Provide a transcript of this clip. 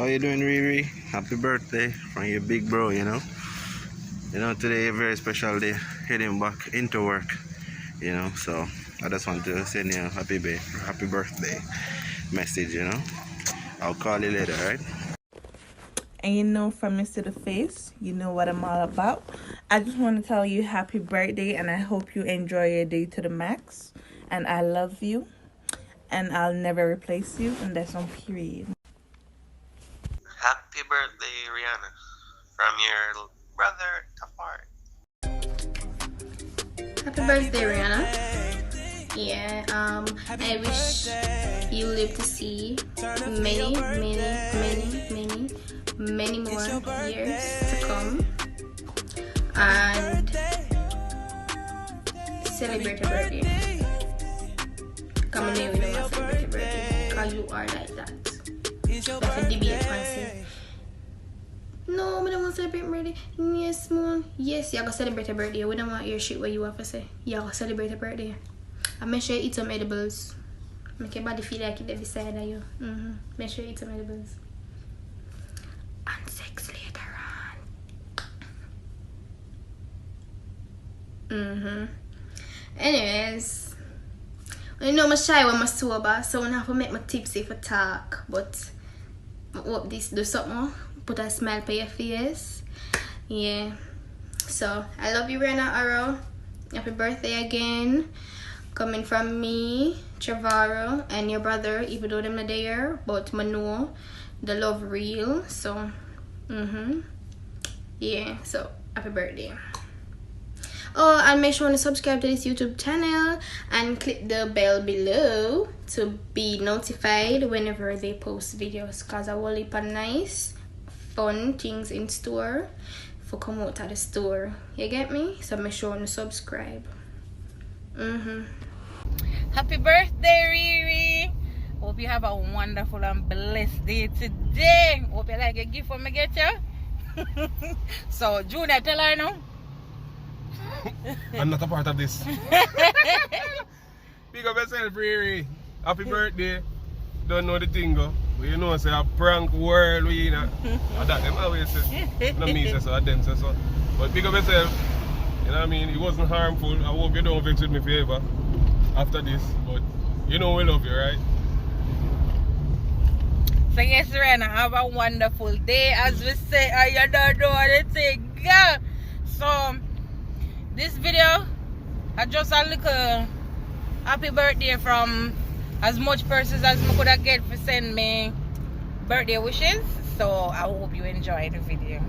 you doing, Rere? Happy birthday from your big bro, you know. You know, today a very special day, heading back into work, you know. So I just want to send you a happy birthday message, you know. I'll call you later, right? And you know, from me to the face, you know what I'm all about. I just want to tell you happy birthday, and I hope you enjoy your day to the max. And I love you, and I'll never replace you, and that's on period. Happy birthday, Rihanna, from your brother, Tafari. Happy birthday, Rihanna. Yeah, I wish you live to see many more years to come and celebrate your birthday. Come on here, we don't want to celebrate your birthday because you are like that. That's a debate fancy. No, we don't want to celebrate your birthday. Yes, man. Yes, you're going to celebrate your birthday. We don't want your shit what you have to say. You're going to celebrate your birthday. And make sure you eat some edibles. Make your body feel like it's beside of you. Make sure you eat some edibles. And sex later on. Anyways, you know I'm shy when I'm sober, so I have to make my tipsy for talk. But I hope this do something. Put a smile on your face. Yeah. So I love you, Rihanna Arrow. Happy birthday again. Coming from me, Trevorrow, and your brother, even though them not there, but I know the love real. So yeah, so happy birthday. Oh, and make sure to subscribe to this YouTube channel and click the bell below to be notified whenever they post videos, cause I will heap of nice fun things in store for come out of the store. You get me? So make sure to subscribe. Happy birthday, Rere. Hope you have a wonderful and blessed day today. Hope you like your gift when I get you. So Junior, tell her now. I'm not a part of this. Pick up yourself, Rere. Happy birthday. Don't know the thing, go. But you know, say a prank world, we know. And that them always say. Not me say so, I them say so. But pick up yourself. You know what I mean? It wasn't harmful. I hope you don't vex with me forever after this. But you know we love you, right? So yes, Rihanna, have a wonderful day. As we say, you don't know what to say, girl. So this video, I just a little happy birthday from as much persons as I could get for send me birthday wishes. So I hope you enjoy the video.